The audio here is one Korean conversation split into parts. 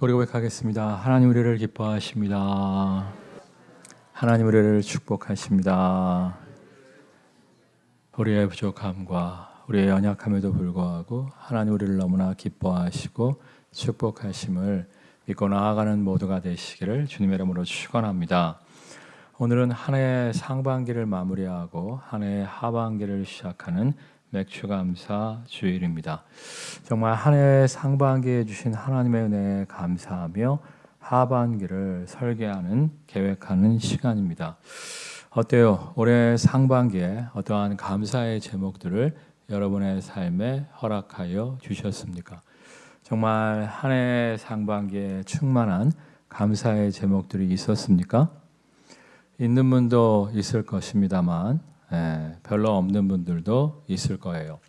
우리 고백하겠습니다. 하나님 우리를 기뻐하십니다. 하나님 우리를 축복하십니다. 우리의 부족함과 우리의 연약함에도 불구하고 하나님 우리를 너무나 기뻐하시고 축복하심을 믿고 나아가는 모두가 되시기를 주님의 이름으로 축원합니다. 오늘은 한 해의 상반기를 마무리하고 한 해의 하반기를 시작하는 맥주감사 주일입니다. 정말 한 해의 상반기에 주신 하나님의 은혜에 감사하며 하반기를 설계하는 계획하는 시간입니다. 어때요? 올해 상반기에 어떠한 감사의 제목들을 여러분의 삶에 허락하여 주셨습니까? 정말 한 해의 상반기에 충만한 감사의 제목들이 있었습니까? 있는 분도 있을 것입니다만 별로 없는 분들도 있을 거예요.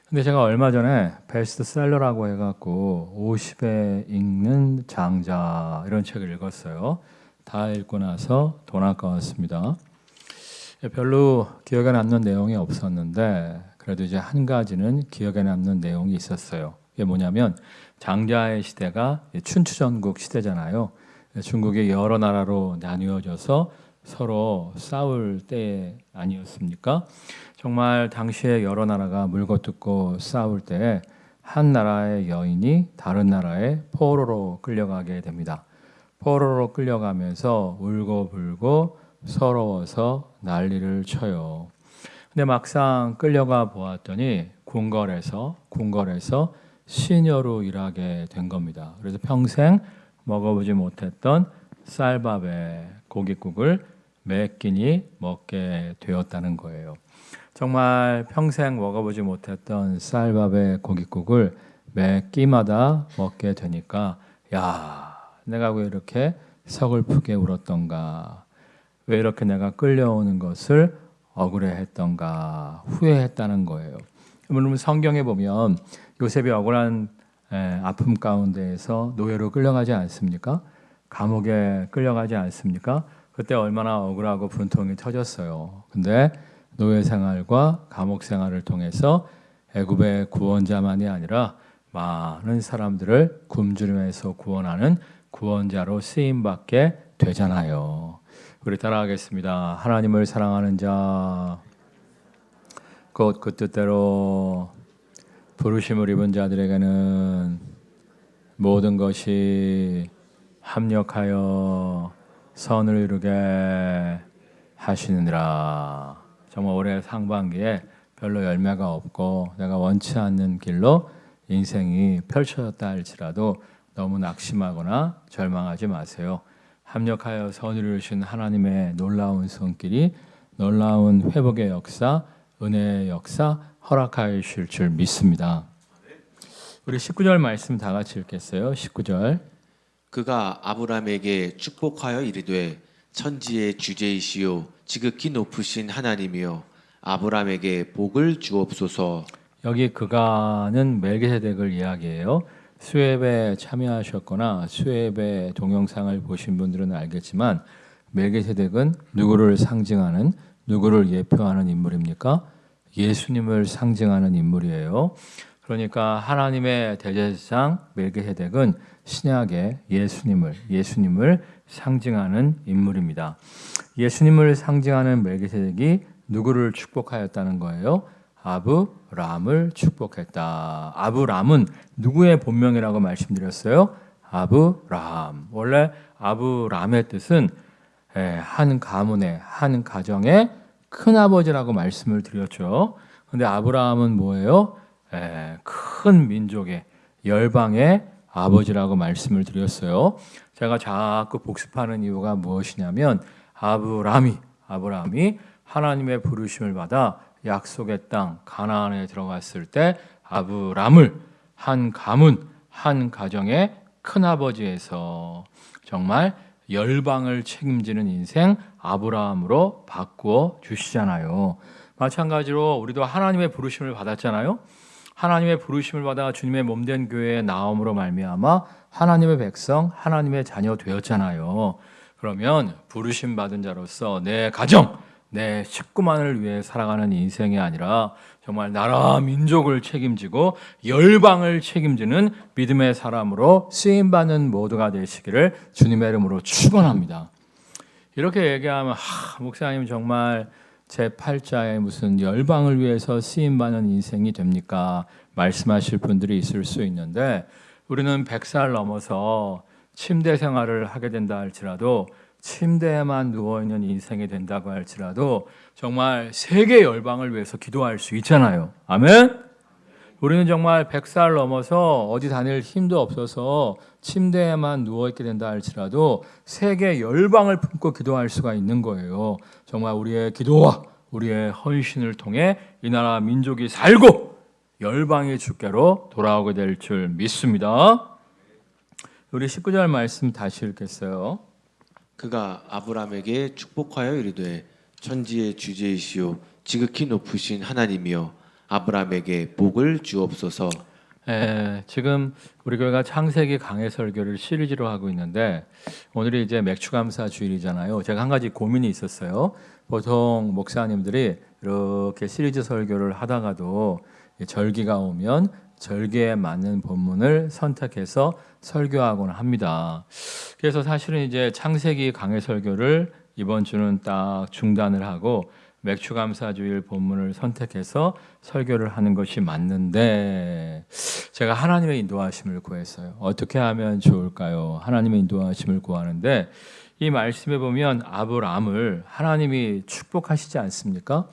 근데 제가 얼마 전에 베스트셀러라고 해갖고 50에 읽는 장자 이런 책을 읽었어요. 다 읽고 나서 돈 아까웠습니다. 별로 기억에 남는 내용이 없었는데 그래도 이제 한 가지는 기억에 남는 내용이 있었어요. 이게 뭐냐면 장자의 시대가 춘추전국 시대잖아요. 중국이 여러 나라로 나뉘어져서 서로 싸울 때 아니었습니까? 정말 당시에 여러 나라가 물고 뜯고 싸울 때 한 나라의 여인이 다른 나라의 포로로 끌려가게 됩니다. 포로로 끌려가면서 울고불고 서러워서 난리를 쳐요. 근데 막상 끌려가 보았더니 궁궐에서 시녀로 일하게 된 겁니다. 그래서 평생 먹어보지 못했던 쌀밥에 고깃국을 매 끼니 먹게 되었다는 거예요. 정말 평생 먹어보지 못했던 쌀밥에 고깃국을 매 끼마다 먹게 되니까 야, 내가 왜 이렇게 서글프게 울었던가, 왜 이렇게 내가 끌려오는 것을 억울해했던가 후회했다는 거예요. 물론 성경에 보면 요셉이 억울한 아픔 가운데에서 노예로 끌려가지 않습니까? 감옥에 끌려가지 않습니까? 그때 얼마나 억울하고 분통이 터졌어요. 근데 노예 생활과 감옥 생활을 통해서 애굽의 구원자만이 아니라 많은 사람들을 굶주림에서 구원하는 구원자로 쓰임받게 되잖아요. 우리 따라하겠습니다. 하나님을 사랑하는 자, 곧 그 뜻대로 부르심을 입은 자들에게는 모든 것이 합력하여 선을 이루게 하시느니라. 정말 올해 상반기에 별로 열매가 없고 내가 원치 않는 길로 인생이 펼쳐졌다 할지라도 너무 낙심하거나 절망하지 마세요. 합력하여 선을 이루신 하나님의 놀라운 손길이 놀라운 회복의 역사, 은혜의 역사 허락하여 주실 줄 믿습니다. 우리 19절 말씀 다 같이 읽겠어요. 19절. 그가 아브라함에게 축복하여 이르되 천지의 주제이시요 지극히 높으신 하나님이여 아브라함에게 복을 주옵소서. 여기 그가는 멜기세덱을 이야기해요. 수협에 참여하셨거나 수협의 동영상을 보신 분들은 알겠지만 멜기세덱은 누구를 상징하는, 누구를 예표하는 인물입니까? 예수님을 상징하는 인물이에요. 그러니까 하나님의 대제사장 멜기세덱은 신약의 예수님을 상징하는 인물입니다. 예수님을 상징하는 멜기세덱이 누구를 축복하였다는 거예요? 아브람을 축복했다. 아브람은 누구의 본명이라고 말씀드렸어요? 아브람. 원래 아브람의 뜻은 한 가문의, 한 가정의 큰아버지라고 말씀을 드렸죠. 그런데 아브라함은 뭐예요? 큰 민족의, 열방의 아버지라고 말씀을 드렸어요. 제가 자꾸 복습하는 이유가 무엇이냐면 아브라함이 하나님의 부르심을 받아 약속의 땅 가나안에 들어갔을 때 아브람을 한 가문, 한 가정의 큰아버지에서 정말 열방을 책임지는 인생 아브라함으로 바꾸어 주시잖아요. 마찬가지로 우리도 하나님의 부르심을 받았잖아요. 하나님의 부르심을 받아 주님의 몸된 교회에 나옴으로 말미암아 하나님의 백성, 하나님의 자녀 되었잖아요. 그러면 부르심 받은 자로서 내 가정, 내 식구만을 위해 살아가는 인생이 아니라 정말 나라 민족을 책임지고 열방을 책임지는 믿음의 사람으로 쓰임받는 모두가 되시기를 주님의 이름으로 축원합니다. 이렇게 얘기하면 목사님 정말 제 8자에 무슨 열방을 위해서 쓰임받는 인생이 됩니까? 말씀하실 분들이 있을 수 있는데 우리는 100살 넘어서 침대 생활을 하게 된다 할지라도 침대에만 누워있는 인생이 된다고 할지라도 정말 세계 열방을 위해서 기도할 수 있잖아요. 아멘? 우리는 정말 100살 넘어서 어디 다닐 힘도 없어서 침대에만 누워있게 된다 할지라도 세계 열방을 품고 기도할 수가 있는 거예요. 정말 우리의 기도와 우리의 헌신을 통해 이 나라 민족이 살고 열방의 주께로 돌아오게 될 줄 믿습니다. 우리 19절 말씀 다시 읽겠어요. 그가 아브라함에게 축복하여 이르되 천지의 주제이시오 지극히 높으신 하나님이여 아브라함에게 복을 주옵소서. 지금 우리 교회가 창세기 강해 설교를 시리즈로 하고 있는데 오늘이 이제 맥추감사 주일이잖아요. 제가 한 가지 고민이 있었어요. 보통 목사님들이 이렇게 시리즈 설교를 하다가도 절기가 오면 절기에 맞는 본문을 선택해서 설교하곤 합니다. 그래서 사실은 이제 창세기 강해 설교를 이번 주는 딱 중단을 하고 맥추감사주일 본문을 선택해서 설교를 하는 것이 맞는데 제가 하나님의 인도하심을 구했어요. 어떻게 하면 좋을까요? 하나님의 인도하심을 구하는데 이 말씀에 보면 아브라함을 하나님이 축복하시지 않습니까?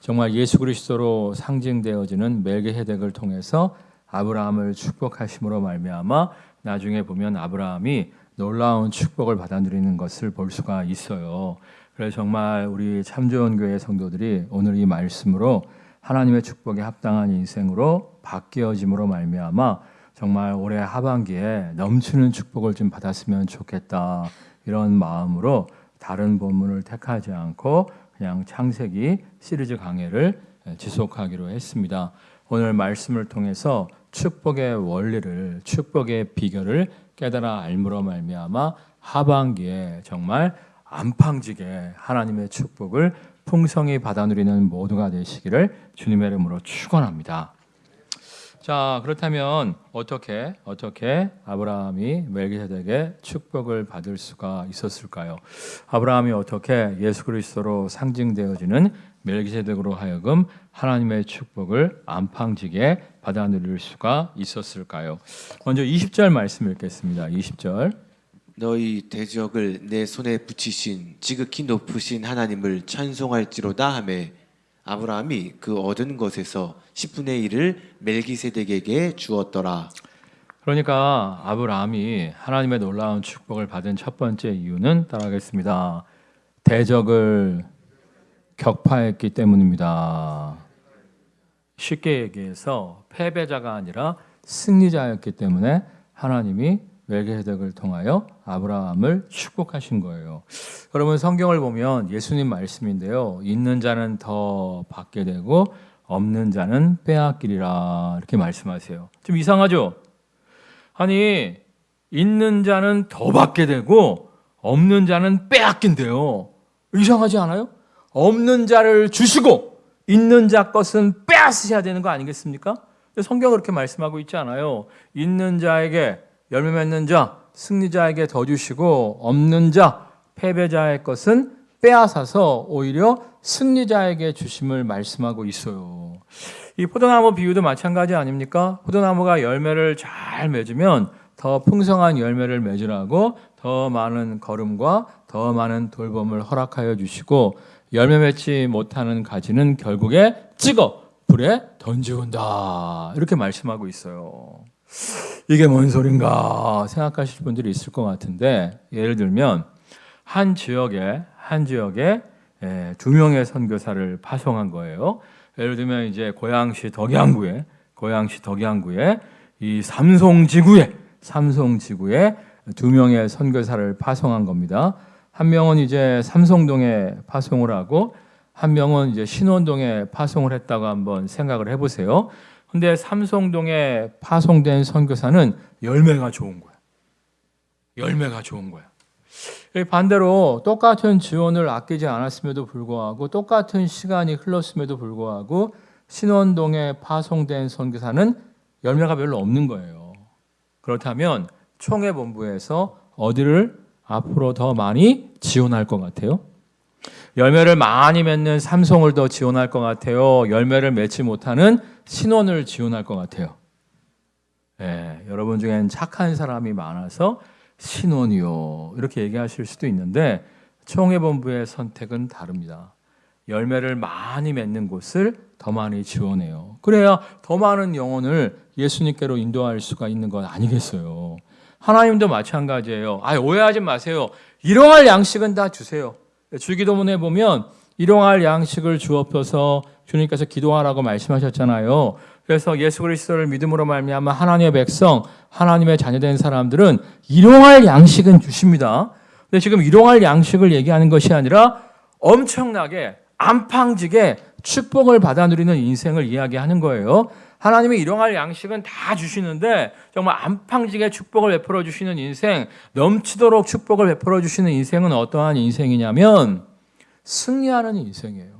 정말 예수 그리스도로 상징되어지는 멜기세덱을 통해서 아브라함을 축복하심으로 말미암아 나중에 보면 아브라함이 놀라운 축복을 받아 누리는 것을 볼 수가 있어요. 그래서 정말 우리 참 좋은 교회 성도들이 오늘 이 말씀으로 하나님의 축복에 합당한 인생으로 바뀌어짐으로 말미암아 정말 올해 하반기에 넘치는 축복을 좀 받았으면 좋겠다 이런 마음으로 다른 본문을 택하지 않고 그냥 창세기 시리즈 강해를 지속하기로 했습니다. 오늘 말씀을 통해서 축복의 원리를 축복의 비결을 깨달아 알므로 말미암아 하반기에 정말 안팡지게 하나님의 축복을 풍성히 받아 누리는 모두가 되시기를 주님의 이름으로 축원합니다. 자, 그렇다면 어떻게 아브라함이 멜기세덱의 축복을 받을 수가 있었을까요? 아브라함이 어떻게 예수 그리스도로 상징되어지는 멜기세덱으로 하여금 하나님의 축복을 안팡지게 받아 누릴 수가 있었을까요? 먼저 20절 말씀 읽겠습니다. 20절. 너희 대적을 내 손에 붙이신 지극히 높으신 하나님을 찬송할지로다 하매 아브라함이 그 얻은 것에서 10분의 1을 멜기세덱에게 주었더라. 그러니까 아브라함이 하나님의 놀라운 축복을 받은 첫 번째 이유는 따라하겠습니다. 대적을 격파했기 때문입니다. 쉽게 얘기해서 패배자가 아니라 승리자였기 때문에 하나님이 멜기세덱을 통하여 아브라함을 축복하신 거예요. 여러분 성경을 보면 예수님 말씀인데요. 있는 자는 더 받게 되고 없는 자는 빼앗기리라 이렇게 말씀하세요. 좀 이상하죠? 아니 있는 자는 더 받게 되고 없는 자는 빼앗긴대요. 이상하지 않아요? 없는 자를 주시고 있는 자 것은 빼앗으셔야 되는 거 아니겠습니까? 성경은 그렇게 말씀하고 있지 않아요. 있는 자에게 열매 맺는 자, 승리자에게 더 주시고 없는 자, 패배자의 것은 빼앗아서 오히려 승리자에게 주심을 말씀하고 있어요. 이 포도나무 비유도 마찬가지 아닙니까? 포도나무가 열매를 잘 맺으면 더 풍성한 열매를 맺으라고 더 많은 거름과 더 많은 돌봄을 허락하여 주시고 열매 맺지 못하는 가지는 결국에 찍어 불에 던지운다 이렇게 말씀하고 있어요. 이게 뭔 소린가 생각하실 분들이 있을 것 같은데 예를 들면 한 지역에 두 명의 선교사를 파송한 거예요. 예를 들면 이제 고양시 덕양구에 이 삼송지구에 두 명의 선교사를 파송한 겁니다. 한 명은 이제 삼성동에 파송을 하고 한 명은 이제 신원동에 파송을 했다고 한번 생각을 해보세요. 근데 삼성동에 파송된 선교사는 열매가 좋은 거야. 반대로 똑같은 지원을 아끼지 않았음에도 불구하고 똑같은 시간이 흘렀음에도 불구하고 신원동에 파송된 선교사는 열매가 별로 없는 거예요. 그렇다면 총회본부에서 어디를 앞으로 더 많이 지원할 것 같아요? 열매를 많이 맺는 삼송을 더 지원할 것 같아요? 열매를 맺지 못하는 신원을 지원할 것 같아요? 여러분 중엔 착한 사람이 많아서 신원이요 이렇게 얘기하실 수도 있는데 총회본부의 선택은 다릅니다. 열매를 많이 맺는 곳을 더 많이 지원해요. 그래야 더 많은 영혼을 예수님께로 인도할 수가 있는 것 아니겠어요? 하나님도 마찬가지예요. 오해하지 마세요. 일용할 양식은 다 주세요. 주기도문에 보면 일용할 양식을 주옵소서 주님께서 기도하라고 말씀하셨잖아요. 그래서 예수 그리스도를 믿음으로 말미암아 하나님의 백성, 하나님의 자녀된 사람들은 일용할 양식은 주십니다. 근데 지금 일용할 양식을 얘기하는 것이 아니라 엄청나게 안팡지게 축복을 받아 누리는 인생을 이야기하는 거예요. 하나님이 일용할 양식은 다 주시는데 정말 안팡지게 축복을 베풀어 주시는 인생, 넘치도록 축복을 베풀어 주시는 인생은 어떠한 인생이냐면 승리하는 인생이에요.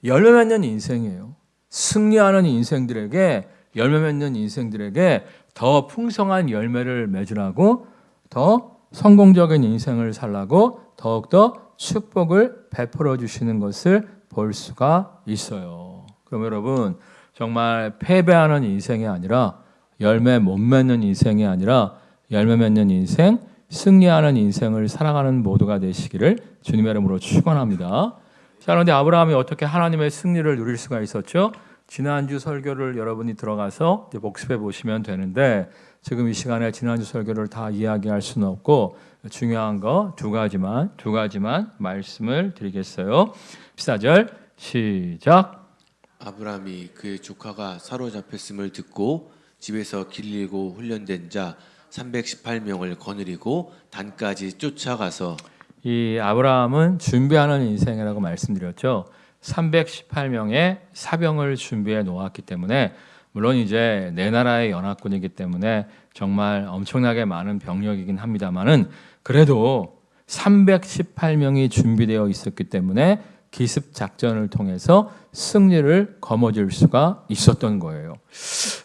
열매 맺는 인생이에요. 승리하는 인생들에게, 열매 맺는 인생들에게 더 풍성한 열매를 맺으라고, 더 성공적인 인생을 살라고 더욱더 축복을 베풀어 주시는 것을 볼 수가 있어요. 그럼 여러분, 정말 패배하는 인생이 아니라, 열매 못 맺는 인생이 아니라 열매 맺는 인생, 승리하는 인생을 살아가는 모두가 되시기를 주님의 이름으로 축원합니다. 자, 그런데 아브라함이 어떻게 하나님의 승리를 누릴 수가 있었죠? 지난주 설교를 여러분이 들어가서 복습해 보시면 되는데, 지금 이 시간에 지난주 설교를 다 이야기할 수는 없고 중요한 거 두 가지만 말씀을 드리겠어요. 14절 시작. 아브라함이 그의 조카가 사로잡혔음을 듣고 집에서 길리고 훈련된 자 318명을 거느리고 단까지 쫓아가서, 이 아브라함은 준비하는 인생이라고 말씀드렸죠. 318명의 사병을 준비해 놓았기 때문에, 물론 이제 내 나라의 연합군이기 때문에 정말 엄청나게 많은 병력이긴 합니다만은, 그래도 318명이 준비되어 있었기 때문에 기습 작전을 통해서 승리를 거머쥘 수가 있었던 거예요.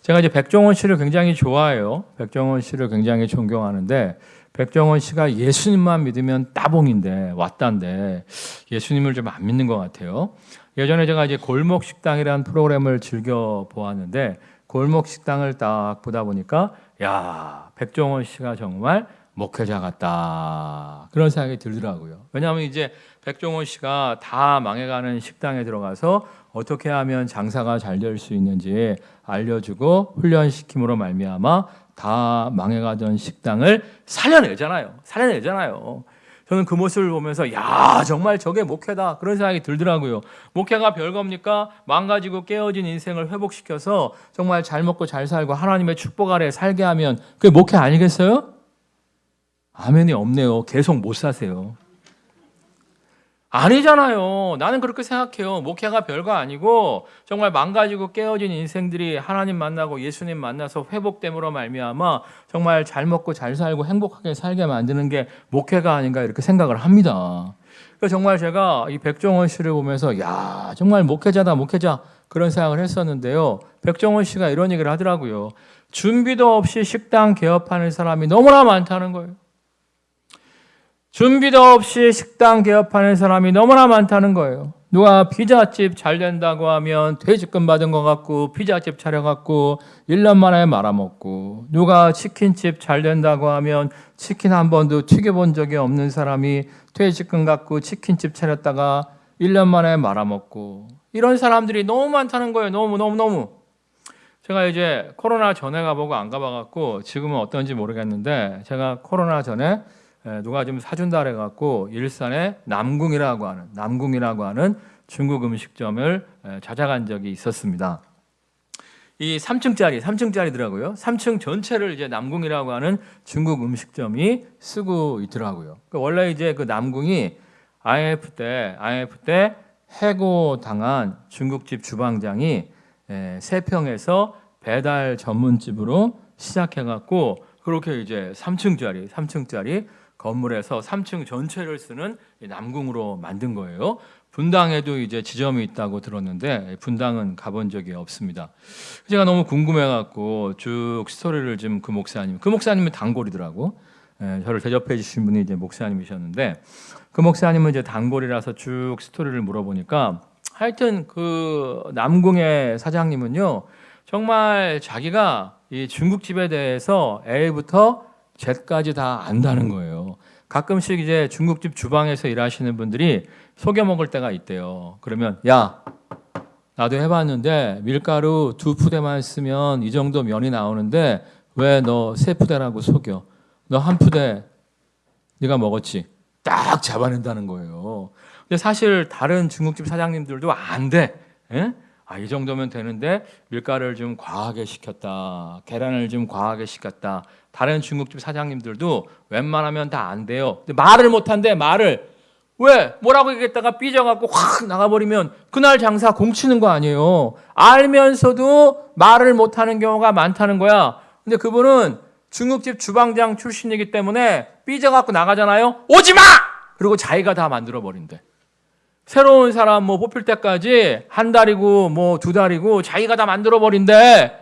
제가 이제 백종원 씨를 굉장히 좋아해요. 백종원 씨를 굉장히 존경하는데, 백종원 씨가 예수님만 믿으면 따봉인데, 왔단데 예수님을 좀 안 믿는 것 같아요. 예전에 제가 이제 골목 식당이라는 프로그램을 즐겨 보았는데, 골목 식당을 딱 보다 보니까 야, 백종원 씨가 정말 목회자 같다, 그런 생각이 들더라고요. 왜냐하면 이제 백종원 씨가 다 망해가는 식당에 들어가서 어떻게 하면 장사가 잘 될 수 있는지 알려주고 훈련시킴으로 말미암아 다 망해가던 식당을 살려내잖아요. 저는 그 모습을 보면서 야, 정말 저게 목회다, 그런 생각이 들더라고요. 목회가 별겁니까? 망가지고 깨어진 인생을 회복시켜서 정말 잘 먹고 잘 살고 하나님의 축복 아래 살게 하면 그게 목회 아니겠어요? 아멘이 없네요. 계속 못 사세요. 아니잖아요. 나는 그렇게 생각해요. 목회가 별거 아니고 정말 망가지고 깨어진 인생들이 하나님 만나고 예수님 만나서 회복됨으로 말미암아 정말 잘 먹고 잘 살고 행복하게 살게 만드는 게 목회가 아닌가, 이렇게 생각을 합니다. 그래서 정말 제가 이 백종원 씨를 보면서 야, 정말 목회자다, 목회자, 그런 생각을 했었는데요. 백종원 씨가 이런 얘기를 하더라고요. 준비도 없이 식당 개업하는 사람이 너무나 많다는 거예요. 준비도 없이 식당 개업하는 사람이 너무나 많다는 거예요. 누가 피자집 잘 된다고 하면 퇴직금 받은 것 같고 피자집 차려갖고 1년 만에 말아먹고, 누가 치킨집 잘 된다고 하면 치킨 한 번도 튀겨본 적이 없는 사람이 퇴직금 갖고 치킨집 차렸다가 1년 만에 말아먹고, 이런 사람들이 너무 많다는 거예요. 너무. 제가 이제 코로나 전에 가보고 안 가봐갖고 지금은 어떤지 모르겠는데, 제가 코로나 전에 누가 좀 사준다 그래갖고 일산에 남궁이라고 하는 중국 음식점을 찾아간 적이 있었습니다. 이 3층짜리더라고요. 3층 전체를 이제 남궁이라고 하는 중국 음식점이 쓰고 있더라고요. 원래 이제 그 남궁이 IMF 때 해고당한 중국집 주방장이 3평에서 배달 전문집으로 시작해갖고 그렇게 이제 3층짜리 건물에서 3층 전체를 쓰는 남궁으로 만든 거예요. 분당에도 이제 지점이 있다고 들었는데 분당은 가본 적이 없습니다. 제가 너무 궁금해갖고 쭉 스토리를 좀 그 목사님은 단골이더라고. 저를 대접해 주신 분이 이제 목사님이셨는데 그 목사님은 이제 단골이라서 쭉 스토리를 물어보니까 하여튼 그 남궁의 사장님은요 정말 자기가 이 중국집에 대해서 A부터 Z까지 다 안다는 거예요. 가끔씩 이제 중국집 주방에서 일하시는 분들이 속여 먹을 때가 있대요. 그러면 야 나도 해봤는데 밀가루 2푸대만 쓰면 이 정도 면이 나오는데 왜 너 3푸대라고 속여? 너 1푸대 네가 먹었지? 딱 잡아낸다는 거예요. 근데 사실 다른 중국집 사장님들도 안 돼. 예? 이 정도면 되는데 밀가루를 좀 과하게 시켰다. 계란을 좀 과하게 시켰다. 다른 중국집 사장님들도 웬만하면 다 안 돼요. 근데 말을 못한대. 말을. 왜? 뭐라고 얘기했다가 삐져갖고 확 나가버리면 그날 장사 공치는 거 아니에요. 알면서도 말을 못하는 경우가 많다는 거야. 근데 그분은 중국집 주방장 출신이기 때문에 삐져갖고 나가잖아요. 오지마! 그리고 자기가 다 만들어버린대. 새로운 사람 뭐 뽑힐 때까지 한 달이고 뭐 2달이고 자기가 다 만들어버린대.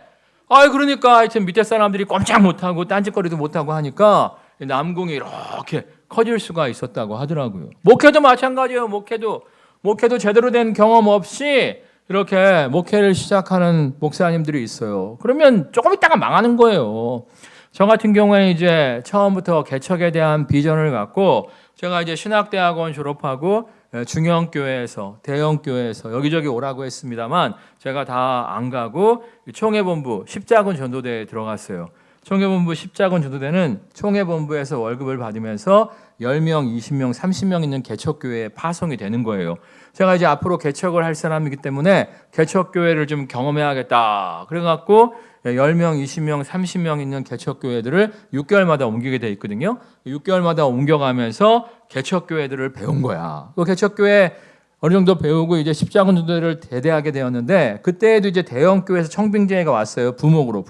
그러니까 하여튼 밑에 사람들이 꼼짝 못하고 딴짓거리도 못하고 하니까 남궁이 이렇게 커질 수가 있었다고 하더라고요. 목회도 마찬가지예요. 목회도 제대로 된 경험 없이 이렇게 목회를 시작하는 목사님들이 있어요. 그러면 조금 있다가 망하는 거예요. 저 같은 경우에는 이제 처음부터 개척에 대한 비전을 갖고 제가 이제 신학대학원 졸업하고 중형교회에서 대형교회에서 여기저기 오라고 했습니다만 제가 다 안 가고 총회본부 십자군 전도대에 들어갔어요. 총회본부 십자군 전도대는 총회본부에서 월급을 받으면서 10명, 20명, 30명 있는 개척교회에 파송이 되는 거예요. 제가 이제 앞으로 개척을 할 사람이기 때문에 개척교회를 좀 경험해야겠다. 그래갖고 10명, 20명, 30명 있는 개척교회들을 6개월마다 옮기게 돼 있거든요. 6개월마다 옮겨가면서 개척교회들을 배운 거야. 그 개척교회 어느 정도 배우고 이제 십자군 전도대를 대대하게 되었는데 그때에도 이제 대형교회에서 청빙제가 왔어요. 부목으로.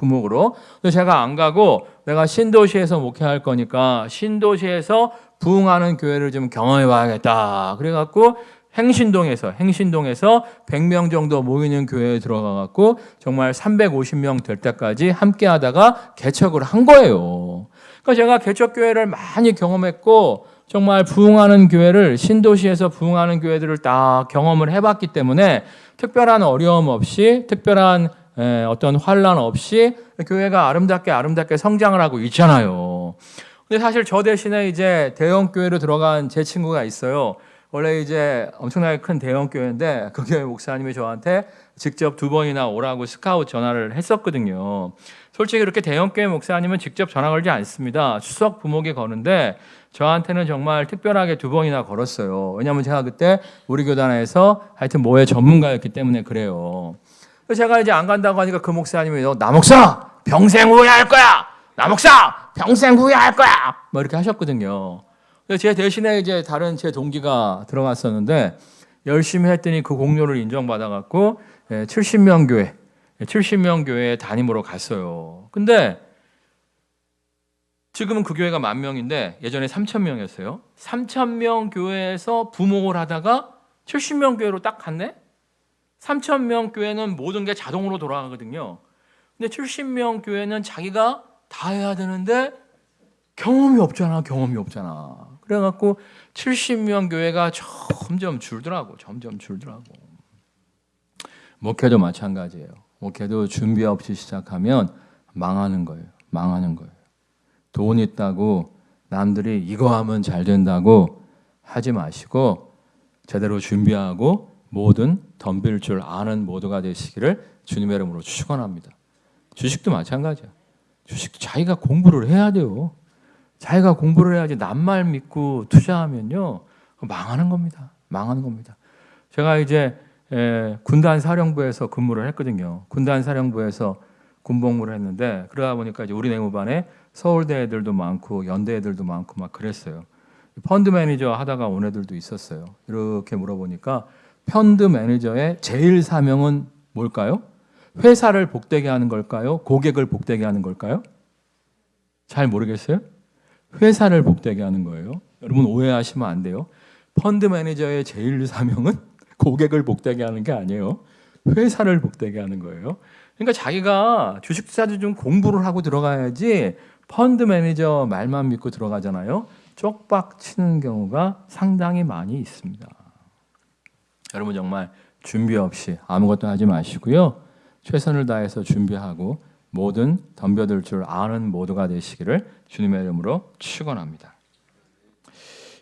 근데 제가 안 가고 내가 신도시에서 목회할 거니까 신도시에서 부흥하는 교회를 좀 경험해 봐야겠다. 그래갖고 행신동에서 100명 정도 모이는 교회에 들어가갖고 정말 350명 될 때까지 함께 하다가 개척을 한 거예요. 그러니까 제가 개척교회를 많이 경험했고 정말 부흥하는 교회를 신도시에서 부흥하는 교회들을 다 경험을 해봤기 때문에 특별한 어려움 없이 특별한 어떤 환란 없이 교회가 아름답게 성장을 하고 있잖아요. 근데 사실 저 대신에 이제 대형 교회로 들어간 제 친구가 있어요. 원래 이제 엄청나게 큰 대형 교회인데 그 교회 목사님이 저한테 직접 2번이나 오라고 스카우트 전화를 했었거든요. 솔직히 그렇게 대형 교회 목사님은 직접 전화 걸지 않습니다. 추석 부목에 거는데 저한테는 정말 특별하게 2번이나 걸었어요. 왜냐하면 제가 그때 우리 교단에서 하여튼 모회 전문가였기 때문에 그래요. 그래서 제가 이제 안 간다고 하니까 그 목사님이 나 목사 평생 후회할 거야. 나 목사 평생 후회할 거야. 뭐 이렇게 하셨거든요. 그래서 제 대신에 이제 다른 제 동기가 들어갔었는데 열심히 했더니 그 공로를 인정받아갖고 70명 교회 담임으로 갔어요. 근데 지금은 그 교회가 10,000명인데 예전에 3,000명이었어요. 3,000명 교회에서 부목을 하다가 70명 교회로 딱 갔네? 3,000명 교회는 모든 게 자동으로 돌아가거든요. 근데 70명 교회는 자기가 다 해야 되는데 경험이 없잖아. 그래갖고 70명 교회가 점점 줄더라고. 목회도 마찬가지예요. 목회도 준비 없이 시작하면 망하는 거예요. 돈 있다고 남들이 이거 하면 잘 된다고 하지 마시고 제대로 준비하고 뭐든 덤빌 줄 아는 모두가 되시기를 주님의 이름으로 축원합니다. 주식도 마찬가지야. 주식도 자기가 공부를 해야 돼요. 자기가 공부를 해야지 남말 믿고 투자하면요 망하는 겁니다. 제가 이제 군단 사령부에서 근무를 했거든요. 군단 사령부에서 군복무를 했는데 그러다 보니까 이제 우리 내무반에 서울대 애들도 많고 연대 애들도 많고 막 그랬어요. 펀드 매니저 하다가 온 애들도 있었어요. 이렇게 물어보니까 펀드 매니저의 제일 사명은 뭘까요? 회사를 복되게 하는 걸까요? 고객을 복되게 하는 걸까요? 잘 모르겠어요? 회사를 복되게 하는 거예요. 여러분 오해하시면 안 돼요. 펀드 매니저의 제일 사명은 고객을 복되게 하는 게 아니에요. 회사를 복되게 하는 거예요. 그러니까 자기가 주식 투자도 좀 공부를 하고 들어가야지 펀드 매니저 말만 믿고 들어가잖아요. 쪽박 치는 경우가 상당히 많이 있습니다. 여러분 정말 준비 없이 아무것도 하지 마시고요. 최선을 다해서 준비하고 모든 덤벼들 줄 아는 모두가 되시기를 주님의 이름으로 축원합니다.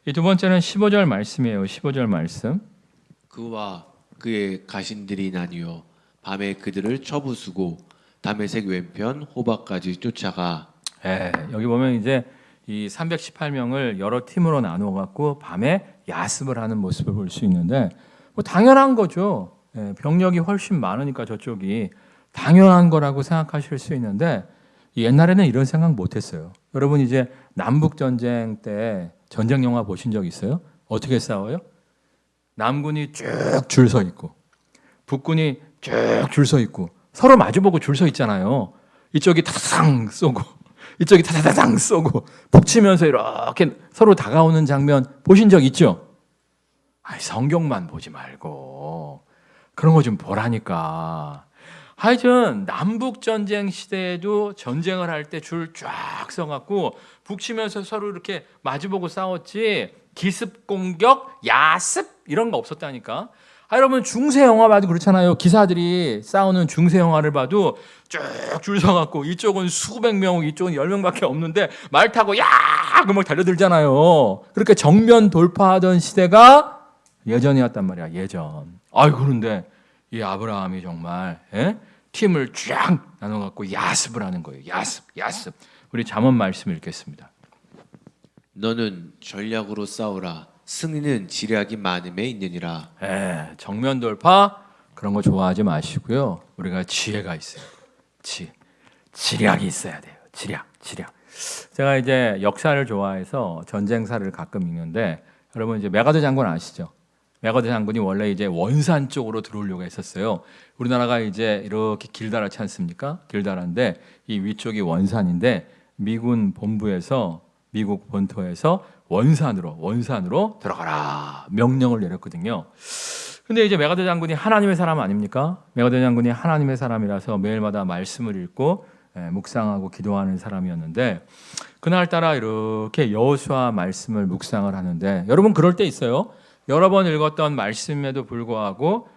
이 두 번째는 15절 말씀이에요. 15절 말씀. 그와 그의 가신들이 나뉘어 밤에 그들을 쳐부수고 다메섹 왼편 호박까지 쫓아가. 여기 보면 이제 이 318명을 여러 팀으로 나누어 갖고 밤에 야습을 하는 모습을 볼 수 있는데 뭐 당연한 거죠. 병력이 훨씬 많으니까 저쪽이 당연한 거라고 생각하실 수 있는데 옛날에는 이런 생각 못 했어요. 여러분 이제 남북 전쟁 때 전쟁 영화 보신 적 있어요? 어떻게 싸워요? 남군이 쭉 줄 서 있고 북군이 쭉 줄 서 있고 서로 마주보고 줄 서 있잖아요. 이쪽이 타다당 쏘고 이쪽이 타다당 쏘고 북치면서 이렇게 서로 다가오는 장면 보신 적 있죠? 성경만 보지 말고 그런 거 좀 보라니까. 하여튼 남북 전쟁 시대에도 전쟁을 할 때 줄 쫙 서갖고 북치면서 서로 이렇게 마주보고 싸웠지 기습 공격, 야습 이런 거 없었다니까. 여러분 중세 영화 봐도 그렇잖아요. 기사들이 싸우는 중세 영화를 봐도 쭉 줄 서갖고 이쪽은 수백 명, 이쪽은 10명밖에 없는데 말 타고 야! 막 달려들잖아요. 그렇게 정면 돌파하던 시대가 예전이었단 말이야. 예전. 그런데 이 아브라함이 정말 팀을 쫙 나눠갖고 야습을 하는 거예요. 야습. 우리 잠언 말씀 읽겠습니다. 너는 전략으로 싸우라. 승리는 지략이 많음에 있느니라. 정면 돌파 그런 거 좋아하지 마시고요. 우리가 지혜가 있어요. 지략이 있어야 돼요. 지략. 제가 이제 역사를 좋아해서 전쟁사를 가끔 읽는데 여러분 이제 메가더 장군 아시죠? 메가더 장군이 원래 이제 원산 쪽으로 들어오려고 했었어요. 우리나라가 이제 이렇게 길다랗지 않습니까? 길다란데 이 위쪽이 원산인데 미군 본부에서 미국 본토에서 원산으로 들어가라 명령을 내렸거든요. 근데 이제 메가더 장군이 하나님의 사람 아닙니까? 메가더 장군이 하나님의 사람이라서 매일마다 말씀을 읽고 묵상하고 기도하는 사람이었는데 그날따라 이렇게 여호수아 말씀을 묵상을 하는데 여러분 그럴 때 있어요. 여러 번 읽었던 말씀에도 불구하고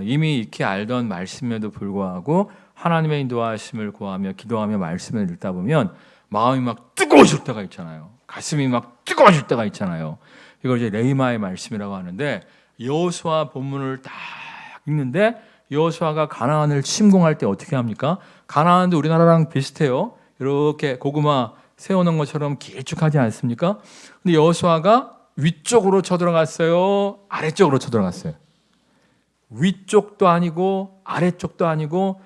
이미 익히 알던 말씀에도 불구하고 하나님의 인도하심을 구하며 기도하며 말씀을 읽다 보면 마음이 막 뜨거워질 때가 있잖아요. 가슴이 막 뜨거워질 때가 있잖아요. 이걸 이제 레이마의 말씀이라고 하는데 여호수아 본문을 딱 읽는데 여호수아가 가나안을 침공할 때 어떻게 합니까? 가나안도 우리나라랑 비슷해요. 이렇게 고구마 세워놓은 것처럼 길쭉하지 않습니까? 근데 여호수아가 위쪽으로 쳐들어갔어요? 아래쪽으로 쳐들어갔어요? 위쪽도 아니고 아래쪽도 아니고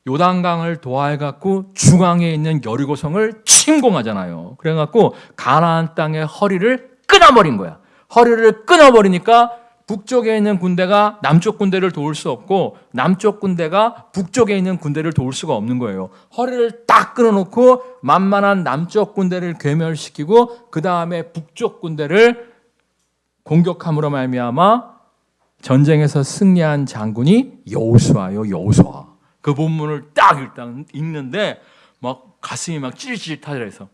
요단강을 도하해갖고 중앙에 있는 여리고성을 침공하잖아요. 그래갖고 가나안 땅의 허리를 끊어버린 거야. 허리를 끊어버리니까 북쪽에 있는 군대가 남쪽 군대를 도울 수 없고 남쪽 군대가 북쪽에 있는 군대를 도울 수가 없는 거예요. 허리를 딱 끊어놓고 만만한 남쪽 군대를 괴멸시키고 그 다음에 북쪽 군대를 공격함으로 말미암아 전쟁에서 승리한 장군이 여호수아요. 여호수아. 그 본문을 딱 일단 읽는데 막 가슴이 막 찔찔하더래서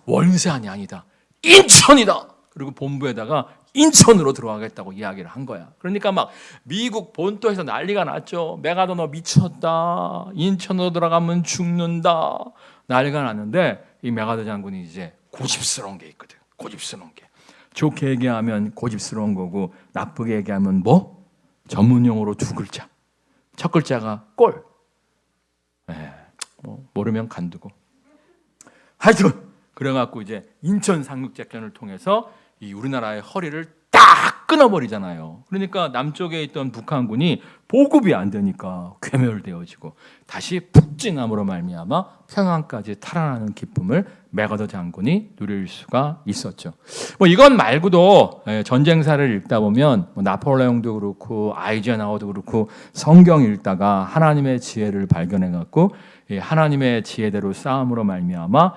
원산이 아니다. 인천이다. 그리고 본부에다가 인천으로 들어가겠다고 이야기를 한 거야. 그러니까 막 미국 본토에서 난리가 났죠. 메가더 너 미쳤다. 인천으로 들어가면 죽는다. 난리가 났는데 이 메가더 장군이 이제 고집스러운 게 있거든. 고집스러운 게. 좋게 얘기하면 고집스러운 거고 나쁘게 얘기하면 뭐? 전문용어로 두 글자. 첫 글자가 꼴. 모르면 간두고. 하여튼 그래갖고 이제 인천 상륙작전을 통해서 이 우리나라의 허리를 딱 딱 끊어버리잖아요. 그러니까 남쪽에 있던 북한군이 보급이 안 되니까 괴멸되어지고 다시 북진함으로 말미암아 평안까지 탈환하는 기쁨을 맥어더 장군이 누릴 수가 있었죠. 뭐 이건 말고도 전쟁사를 읽다 보면 뭐 나폴레옹도 그렇고 아이젠하워도 그렇고 성경 읽다가 하나님의 지혜를 발견해 갖고 하나님의 지혜대로 싸움으로 말미암아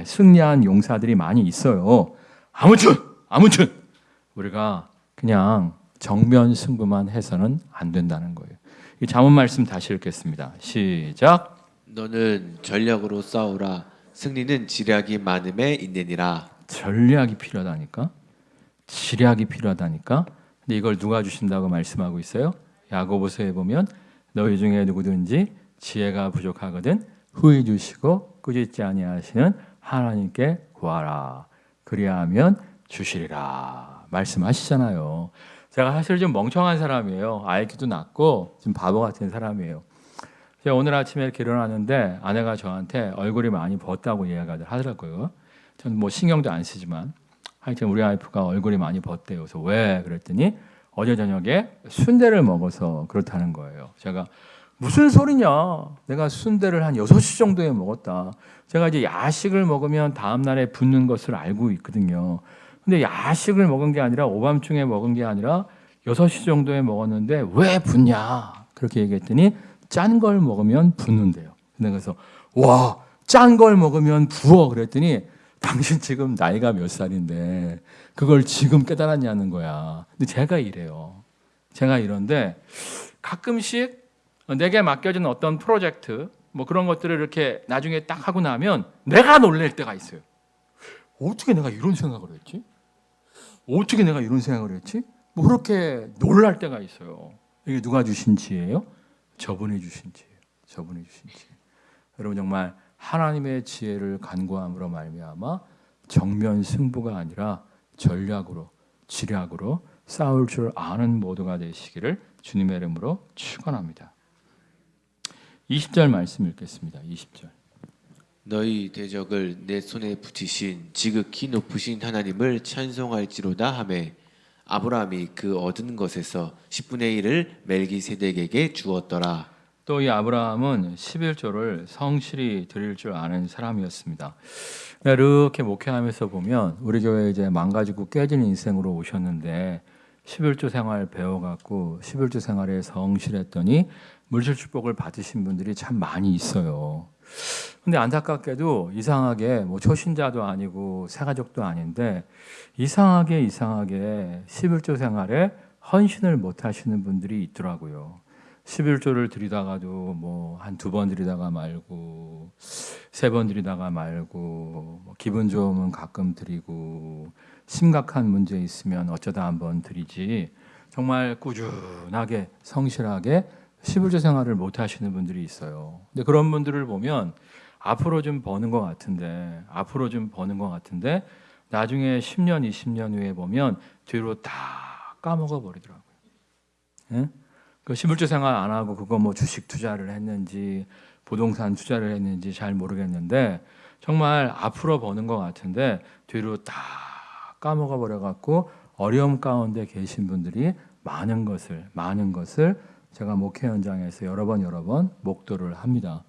승리한 용사들이 많이 있어요. 아무튼 우리가 그냥 정면 승부만 해서는 안 된다는 거예요. 이 잠언 말씀 다시 읽겠습니다. 시작. 너는 전략으로 싸우라. 승리는 지략이 많음에 있느니라. 전략이 필요하다니까. 지략이 필요하다니까. 근데 이걸 누가 주신다고 말씀하고 있어요? 야고보서에 보면 너희 중에 누구든지 지혜가 부족하거든 후히 주시고 꾸짖지 아니하시는 하나님께 구하라. 그리하면 주시리라 말씀하시잖아요. 제가 사실 좀 멍청한 사람이에요. IQ도 낮고 좀 바보 같은 사람이에요. 제가 오늘 아침에 이렇게 일어났는데 아내가 저한테 얼굴이 많이 벗다고 이야기하더라고요. 저는 뭐 신경도 안 쓰지만 하여튼 우리 와이프가 얼굴이 많이 벗대요. 그래서 왜 그랬더니 어제 저녁에 순대를 먹어서 그렇다는 거예요. 제가 무슨 소리냐? 내가 순대를 한 6시 정도에 먹었다. 제가 이제 야식을 먹으면 다음 날에 붓는 것을 알고 있거든요. 근데 야식을 먹은 게 아니라 오밤중에 먹은 게 아니라 6시 정도에 먹었는데 왜 붓냐? 그렇게 얘기했더니 짠 걸 먹으면 붓는데요. 그래서 와, 짠 걸 먹으면 부어 그랬더니 당신 지금 나이가 몇 살인데 그걸 지금 깨달았냐는 거야. 근데 제가 이래요. 제가 이런데 가끔씩 내게 맡겨진 어떤 프로젝트 뭐 그런 것들을 이렇게 나중에 딱 하고 나면 내가 놀랄 때가 있어요. 어떻게 내가 이런 생각을 했지? 어떻게 내가 이런 생각을 했지? 뭐 그렇게 놀랄 때가 있어요. 이게 누가 주신 지혜예요? 저분이 주신 지혜예요. 저분이 주신 지혜. 여러분 정말 하나님의 지혜를 간구함으로 말미암아 정면 승부가 아니라 전략으로 지략으로 싸울 줄 아는 모두가 되시기를 주님의 이름으로 축원합니다. 20절 말씀 읽겠습니다. 20절. 너희 대적을 내 손에 붙이신 지극히 높으신 하나님을 찬송할지로다 하매 아브라함이 그 얻은 것에서 10분의 1을 멜기세덱에게 주었더라. 또 이 아브라함은 11조를 성실히 드릴 줄 아는 사람이었습니다. 이렇게 목회하면서 보면 우리 교회 이제 망가지고 깨진 인생으로 오셨는데 11조 생활 배워갖고 11조 생활에 성실했더니 물질 축복을 받으신 분들이 참 많이 있어요. 근데 안타깝게도 이상하게 뭐 초신자도 아니고 새가족도 아닌데 이상하게 11조 생활에 헌신을 못 하시는 분들이 있더라고요. 11조를 드리다가도 뭐 한 2번 드리다가 말고 3번 드리다가 말고 뭐 기분 좋으면 가끔 드리고 심각한 문제 있으면 어쩌다 한번 드리지 정말 꾸준하게 성실하게 11조 생활을 못 하시는 분들이 있어요. 근데 그런 분들을 보면 앞으로 좀 버는 것 같은데 나중에 10년, 20년 후에 보면 뒤로 다 까먹어 버리더라고요. 예? 그 11조 생활 안 하고 그거 뭐 주식 투자를 했는지 부동산 투자를 했는지 잘 모르겠는데 정말 앞으로 버는 것 같은데 뒤로 다 까먹어 버려 갖고 어려움 가운데 계신 분들이 많은 것을 제가 목회 현장에서 여러 번 목도를 합니다.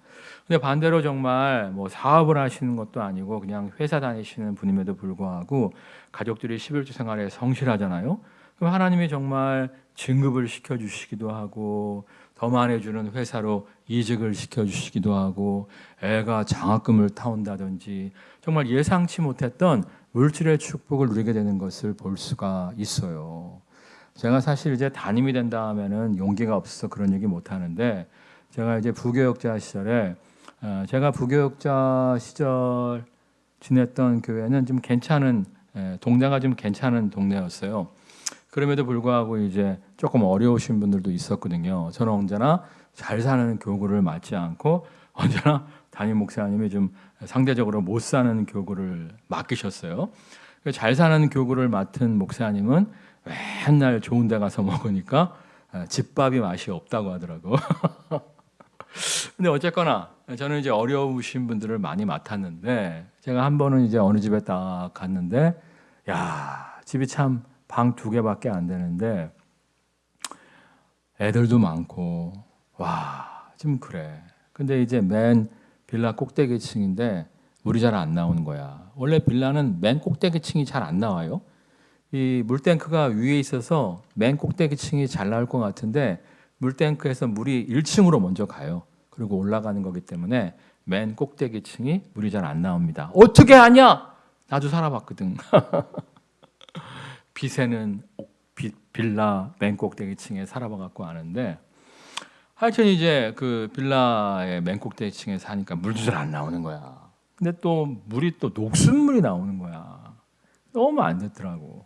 근데 반대로 정말 뭐 사업을 하시는 것도 아니고 그냥 회사 다니시는 분임에도 불구하고 가족들이 11조 생활에 성실하잖아요. 그럼 하나님이 정말 진급을 시켜주시기도 하고 더 많아주는 회사로 이직을 시켜주시기도 하고 애가 장학금을 타온다든지 정말 예상치 못했던 물질의 축복을 누리게 되는 것을 볼 수가 있어요. 제가 사실 이제 담임이 된 다음에는 용기가 없어서 그런 얘기 못 하는데 제가 이제 부교역자 시절에 제가 부교역자 시절 지냈던 교회는 좀 괜찮은 동네가 좀 괜찮은 동네였어요. 그럼에도 불구하고 이제 조금 어려우신 분들도 있었거든요. 저는 언제나 잘 사는 교구를 맡지 않고 언제나 담임 목사님이 좀 상대적으로 못 사는 교구를 맡기셨어요. 잘 사는 교구를 맡은 목사님은 맨날 좋은 데 가서 먹으니까 집밥이 맛이 없다고 하더라고. 근데 어쨌거나 저는 이제 어려우신 분들을 많이 맡았는데 제가 한 번은 이제 어느 집에 딱 갔는데 야, 집이 참 방 2개밖에 안 되는데 애들도 많고 와, 좀 그래. 근데 이제 맨 빌라 꼭대기층인데 물이 잘 안 나오는 거야. 원래 빌라는 맨 꼭대기층이 잘 안 나와요. 이 물탱크가 위에 있어서 맨 꼭대기층이 잘 나올 것 같은데 물탱크에서 물이 1층으로 먼저 가요. 그리고 올라가는 거기 때문에 맨 꼭대기층이 물이 잘 안 나옵니다. 어떻게 하냐? 나도 살아봤거든. 빚에는 빌라 맨 꼭대기층에 살아봐갖고 아는데 하여튼 이제 그 빌라의 맨 꼭대기층에 사니까 물도 잘 안 나오는 거야. 근데 또 물이 또 녹순물이 나오는 거야. 너무 안 됐더라고.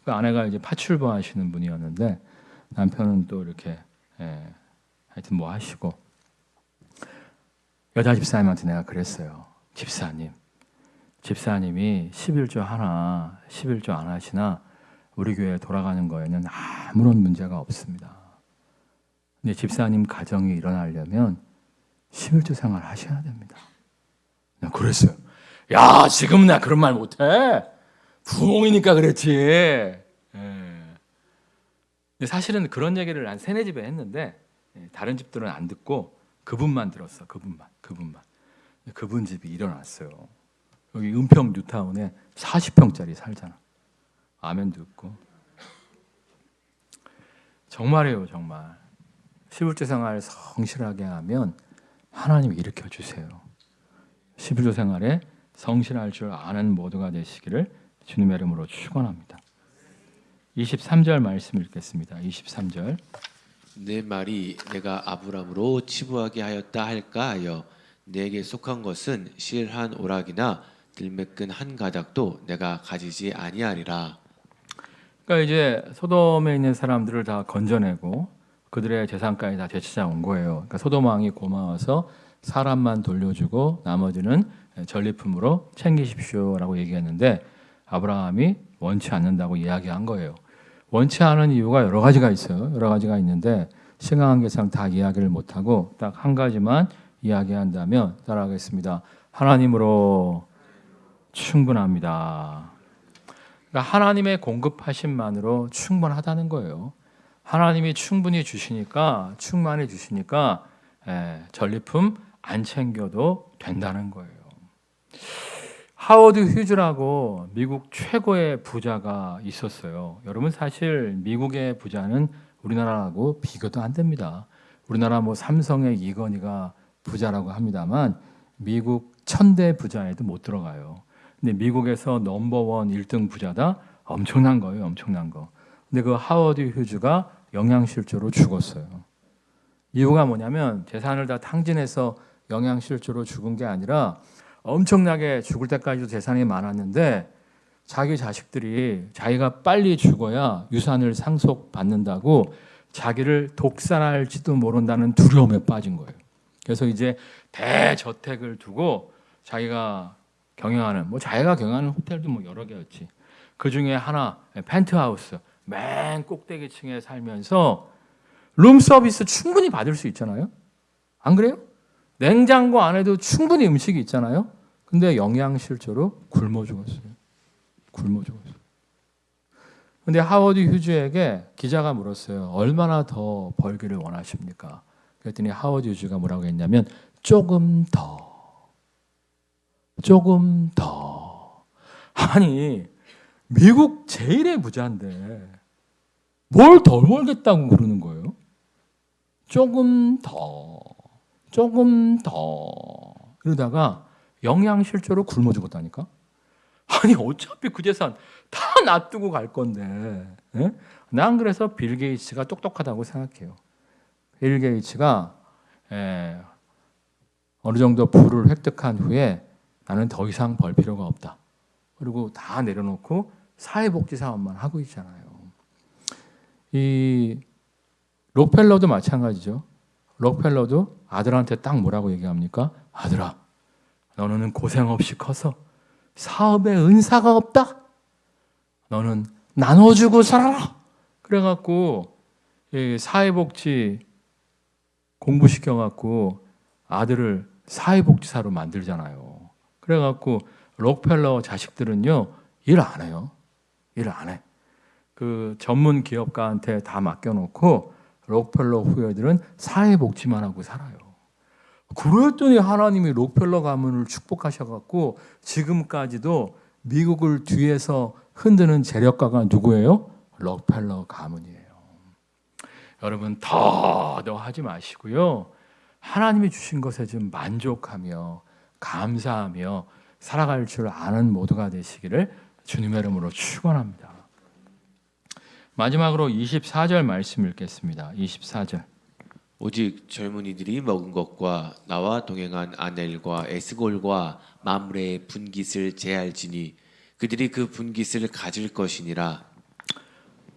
그 아내가 이제 파출부 하시는 분이었는데 남편은 또 이렇게 하여튼 뭐 하시고 여자 집사님한테 내가 그랬어요. 집사님이 11조 안 하시나 우리 교회 돌아가는 거에는 아무런 문제가 없습니다. 근데 집사님 가정이 일어나려면 11조 생활 하셔야 됩니다. 내가 그랬어요. 야, 지금 나 그런 말 못해. 부흥이니까 그랬지. 근데 사실은 그런 얘기를 한 3-4집에 했는데 다른 집들은 안 듣고 그분만 들었어. 그분만. 그분 집이 일어났어요. 여기 은평 뉴타운에 40평짜리 살잖아. 아멘 듣고. 정말이에요, 정말. 11조 생활 성실하게 하면 하나님이 일으켜 주세요. 11조 생활에 성실할 줄 아는 모두가 되시기를 주님의 이름으로 축원합니다. 23절 말씀 읽겠습니다. 23절. 내 말이 내가 아브람으로 치부하게 하였다 할까 하여 내게 속한 것은 실한 오락이나 들매끈 한 가닥도 내가 가지지 아니하리라. 그러니까 이제 소돔에 있는 사람들을 다 건져내고 그들의 재산까지 다 되찾아온 거예요. 그러니까 소돔 왕이 고마워서 사람만 돌려주고 나머지는 전리품으로 챙기십시오라고 얘기했는데 아브라함이 원치 않는다고 이야기한 거예요. 원치 않은 이유가 여러 가지가 있어요. 여러 가지가 있는데 시간 관계상 다 이야기를 못하고 딱 한 가지만 이야기한다면 따라하겠습니다. 하나님으로 충분합니다. 그러니까 하나님의 공급하심만으로 충분하다는 거예요. 하나님이 충분히 주시니까 충만히 주시니까 전리품 안 챙겨도 된다는 거예요. 하워드 휴즈라고 미국 최고의 부자가 있었어요. 여러분 사실 미국의 부자는 우리나라하고 비교도 안 됩니다. 우리나라 뭐 삼성의 이건희가 부자라고 합니다만 미국 1000대 부자에도 못 들어가요. 근데 미국에서 넘버원 1등 부자다? 엄청난 거예요. 엄청난 거. 근데 그 하워드 휴즈가 영양실조로 죽었어요. 이유가 뭐냐면 재산을 다 탕진해서 영양실조로 죽은 게 아니라 엄청나게 죽을 때까지도 재산이 많았는데 자기 자식들이 자기가 빨리 죽어야 유산을 상속받는다고 자기를 독살할지도 모른다는 두려움에 빠진 거예요. 그래서 이제 대저택을 두고 자기가 경영하는 뭐 자기가 경영하는 호텔도 뭐 여러 개였지. 그 중에 하나 펜트하우스 맨 꼭대기층에 살면서 룸 서비스 충분히 받을 수 있잖아요. 안 그래요? 냉장고 안에도 충분히 음식이 있잖아요. 근데 영양실조로 굶어 죽었어요. 근데 하워드 휴즈에게 기자가 물었어요. 얼마나 더 벌기를 원하십니까? 그랬더니 하워드 휴즈가 뭐라고 했냐면 조금 더. 아니 미국 제일의 부자인데 뭘 덜 벌겠다고 그러는 거예요? 조금 더. 이러다가 영양실조로 굶어 죽었다니까? 아니 어차피 그 재산 다 놔두고 갈 건데. 예? 난 그래서 빌 게이츠가 똑똑하다고 생각해요. 빌 게이츠가 어느 정도 부를 획득한 후에 나는 더 이상 벌 필요가 없다. 그리고 다 내려놓고 사회복지 사업만 하고 있잖아요. 이 록펠러도 마찬가지죠. 록펠러도 아들한테 딱 뭐라고 얘기합니까? 아들아, 너는 고생 없이 커서 사업에 은사가 없다. 너는 나눠주고 살아라. 그래갖고 사회복지 공부시켜갖고 아들을 사회복지사로 만들잖아요. 그래갖고 록펠러 자식들은요 일 안 해요. 일 안 해. 그 전문 기업가한테 다 맡겨놓고 록펠러 후예들은 사회복지만 하고 살아요. 그랬더니 하나님이 록펠러 가문을 축복하셔갖고 지금까지도 미국을 뒤에서 흔드는 재력가가 누구예요? 록펠러 가문이에요. 여러분 더 하지 마시고요. 하나님이 주신 것에 좀 만족하며 감사하며 살아갈 줄 아는 모두가 되시기를 주님의 이름으로 축원합니다. 마지막으로 24절 말씀 읽겠습니다. 24절. 오직 젊은이들이 먹은 것과 나와 동행한 아넬과 에스골과 마므레의 분깃을 제할지니 그들이 그 분깃을 가질 것이니라.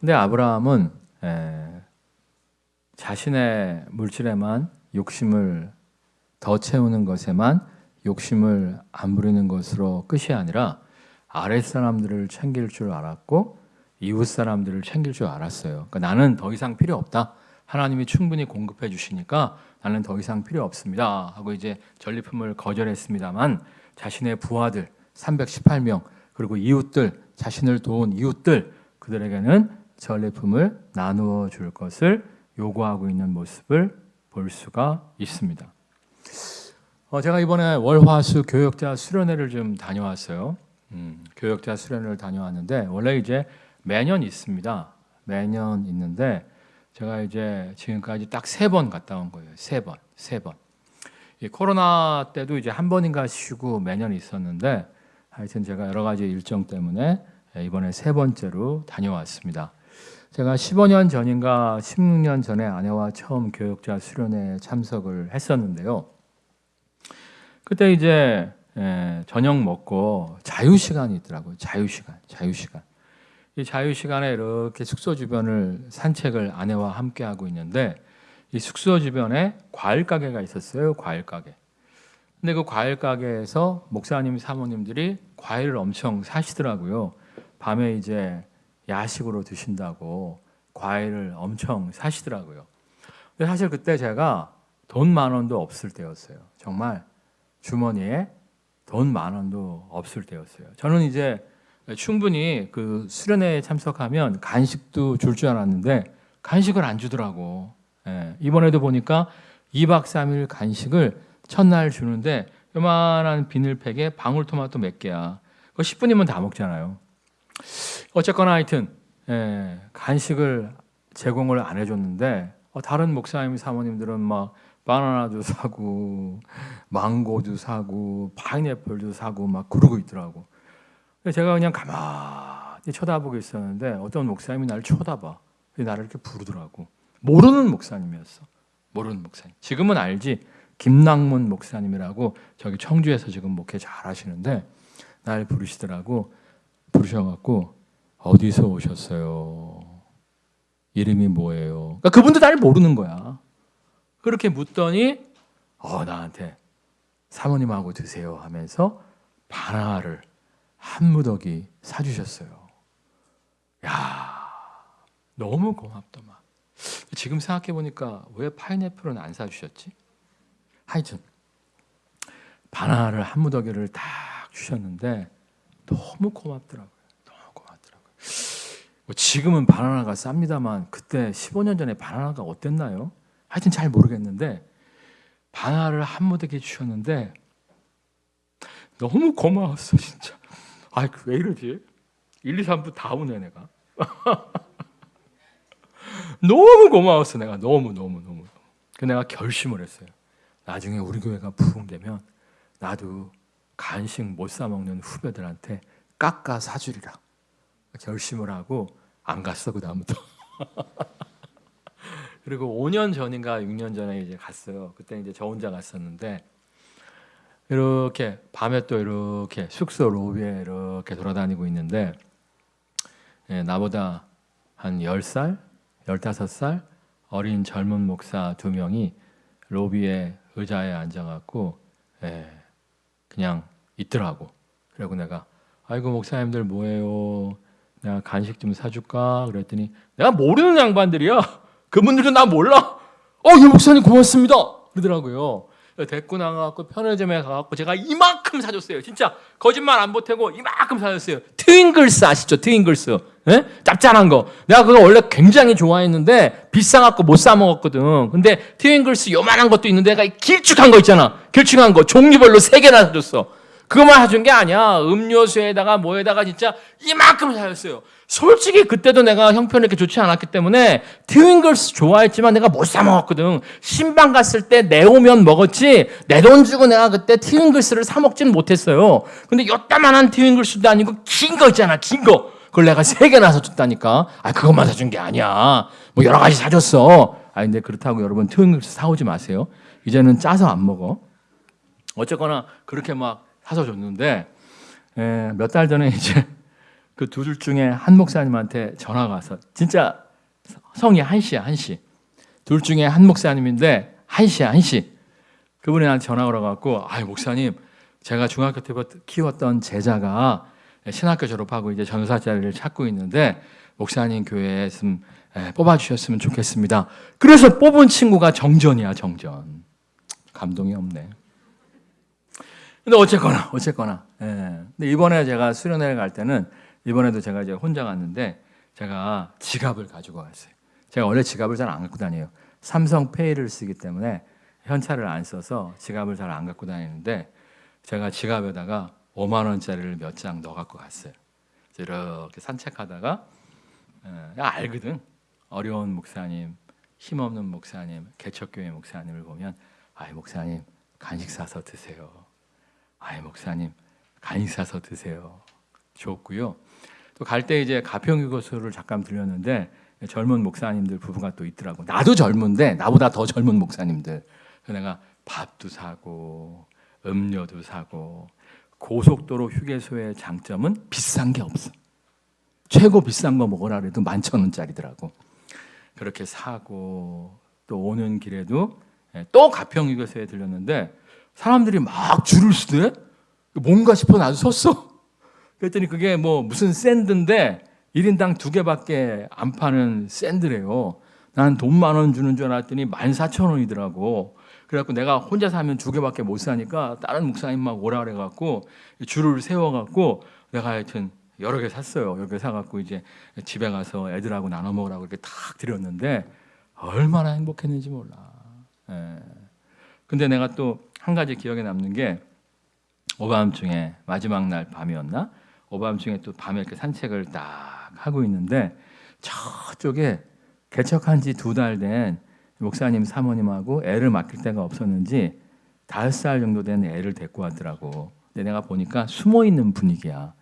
근데 아브라함은 자신의 물질에만 욕심을 더 채우는 것에만 욕심을 안 부리는 것으로 끝이 아니라 아랫 사람들을 챙길 줄 알았고 이웃 사람들을 챙길 줄 알았어요. 그러니까 나는 더 이상 필요 없다. 하나님이 충분히 공급해 주시니까 나는 더 이상 필요 없습니다. 하고 이제 전리품을 거절했습니다만 자신의 부하들 318명 그리고 이웃들 자신을 도운 이웃들 그들에게는 전리품을 나누어 줄 것을 요구하고 있는 모습을 볼 수가 있습니다. 제가 이번에 월화수 교역자 수련회를 좀 다녀왔어요. 교역자 수련회를 다녀왔는데 원래 이제 매년 있습니다. 매년 있는데 제가 이제 지금까지 딱 3번 갔다 온 거예요. 3번. 이 코로나 때도 이제 한 번인가 쉬고 매년 있었는데 하여튼 제가 여러 가지 일정 때문에 이번에 3번째로 다녀왔습니다. 제가 15년 전인가 16년 전에 아내와 처음 교역자 수련회에 참석을 했었는데요. 그때 이제 저녁 먹고 자유 시간이 있더라고요. 자유 시간. 이 자유 시간에 이렇게 숙소 주변을 산책을 아내와 함께 하고 있는데 이 숙소 주변에 과일 가게가 있었어요. 과일 가게. 근데 그 과일 가게에서 목사님, 사모님들이 과일을 엄청 사시더라고요. 밤에 이제 야식으로 드신다고 과일을 엄청 사시더라고요. 근데 사실 그때 제가 돈 10,000원도 없을 때였어요. 정말 주머니에 돈 10,000원도 없을 때였어요. 저는 이제 충분히 그 수련회에 참석하면 간식도 줄 줄 알았는데 간식을 안 주더라고. 이번에도 보니까 2박 3일 간식을 첫날 주는데 요만한 비닐팩에 방울토마토 몇 개야. 그거 10분이면 다 먹잖아요. 어쨌거나 하여튼 간식을 제공을 안 해줬는데 다른 목사님 사모님들은 막 바나나도 사고 망고도 사고 파인애플도 사고 막 그러고 있더라고. 제가 그냥 가만히 쳐다보고 있었는데 어떤 목사님이 나를 쳐다봐. 나를 이렇게 부르더라고. 모르는 목사님이었어. 모르는 목사님. 지금은 알지. 김낙문 목사님이라고 저기 청주에서 지금 목회 잘 하시는데 날 부르시더라고. 부르셔갖고 어디서 오셨어요? 이름이 뭐예요? 그러니까 그분도 나를 모르는 거야. 그렇게 묻더니 나한테 사모님하고 드세요 하면서 바나나를 한 무더기 사주셨어요. 야, 너무 고맙더만. 지금 생각해 보니까 왜 파인애플은 안 사주셨지? 하여튼 바나나를 한 무더기를 딱 주셨는데 너무 고맙더라고요. 지금은 바나나가 쌉니다만 그때 15년 전에 바나나가 어땠나요? 하여튼 잘 모르겠는데 바나나를 한 무더기 주셨는데 너무 고마웠어 진짜. 왜 이러지? 1, 2, 3부 다 오네 내가. 너무 고마웠어 내가. 너무. 그 내가 결심을 했어요. 나중에 우리 교회가 부흥되면 나도 간식 못 사 먹는 후배들한테 깎아 사주리라. 결심을 하고 안 갔어 그 다음부터. 그리고 5년 전인가 6년 전에 이제 갔어요. 그때 이제 저 혼자 갔었는데 이렇게 밤에 또 이렇게 숙소 로비에 이렇게 돌아다니고 있는데 나보다 한 10살, 15살 어린 젊은 목사 2명이 로비에 의자에 앉아갖고 그냥 있더라고. 그리고 내가 아이고 목사님들 뭐해요? 내가 간식 좀 사줄까? 그랬더니 내가 모르는 양반들이야. 그분들도 나 몰라. 예 목사님 고맙습니다. 그러더라고요. 데리고 나가갖고 편의점에 가갖고 제가 이만큼 사줬어요. 진짜 거짓말 안 보태고 이만큼 사줬어요. 트윙글스 아시죠? 트윙글스. 예? 짭짤한 거. 내가 그거 원래 굉장히 좋아했는데 비싸갖고 못 사 먹었거든. 근데 트윙글스 요만한 것도 있는데 내가 길쭉한 거 있잖아. 길쭉한 거 종류별로 3개나 사줬어. 그것만 사준 게 아니야. 음료수에다가 뭐에다가 진짜 이만큼 사줬어요. 솔직히 그때도 내가 형편이 이렇게 좋지 않았기 때문에 트윙글스 좋아했지만 내가 못 사 먹었거든. 신방 갔을 때 내오면 먹었지 내 돈 주고 내가 그때 트윙글스를 사 먹지는 못했어요. 근데 요따만한 트윙글스도 아니고 긴 거 있잖아. 긴 거. 그걸 내가 3개나 사줬다니까. 아, 그것만 사준 게 아니야. 뭐 여러 가지 사줬어. 아, 근데 그렇다고 여러분 트윙글스 사오지 마세요. 이제는 짜서 안 먹어. 어쨌거나 그렇게 막 사서 줬는데 몇 달 전에 이제 그 둘 중에 한 목사님한테 전화가 와서 진짜 성이 한씨야, 한씨. 둘 중에 한 목사님인데 한씨야, 한씨. 그분이 나한테 전화가 와갖고 아, 목사님 제가 중학교 때부터 키웠던 제자가 신학교 졸업하고 이제 전사 자리를 찾고 있는데 목사님 교회에 좀 뽑아주셨으면 좋겠습니다. 그래서 뽑은 친구가 정전이야, 정전. 감동이 없네. 근데 어쨌거나. 근데 이번에 제가 수련회를 갈 때는 이번에도 제가 이제 혼자 갔는데 제가 지갑을 가지고 갔어요. 제가 원래 지갑을 잘 안 갖고 다녀요. 삼성페이를 쓰기 때문에 현찰을 안 써서 지갑을 잘 안 갖고 다니는데 제가 지갑에다가 5만 원짜리를 몇 장 넣어 갖고 갔어요. 이렇게 산책하다가 알거든. 어려운 목사님, 힘없는 목사님, 개척교회 목사님을 보면 아이 목사님 간식 사서 드세요. 아이 목사님 간식 사서 드세요. 좋고요. 또 갈 때 이제 가평유고소를 잠깐 들렸는데 젊은 목사님들 부부가 또 있더라고. 나도 젊은데 나보다 더 젊은 목사님들. 그래서 내가 밥도 사고 음료도 사고. 고속도로 휴게소의 장점은 비싼 게 없어. 최고 비싼 거 먹으라 그래도 11,000원짜리더라고. 그렇게 사고 또 오는 길에도 또 가평유교소에 들렸는데 사람들이 막 줄을 서대. 뭔가 싶어 나도 섰어. 그랬더니 그게 뭐 무슨 샌드인데 1인당 2개밖에 안 파는 샌드래요. 난 돈 10,000원 주는 줄 알았더니 14,000원이더라고. 그래갖고 내가 혼자 사면 2개밖에 못 사니까 다른 목사님 막 오라 그래갖고 줄을 세워갖고 내가 하여튼 여러 개 샀어요. 여러 개 사갖고 이제 집에 가서 애들하고 나눠 먹으라고 이렇게 탁 드렸는데 얼마나 행복했는지 몰라. 근데 내가 또 한 가지 기억에 남는 게 오밤중에 마지막 날 밤이었나? 오밤중에 또 밤에 이렇게 산책을 딱 하고 있는데 저쪽에 개척한 지 2달 된 목사님 사모님하고 애를 맡길 데가 없었는지 5살 정도 된 애를 데리고 왔더라고. 근데 내가 보니까 숨어 있는 분위기야.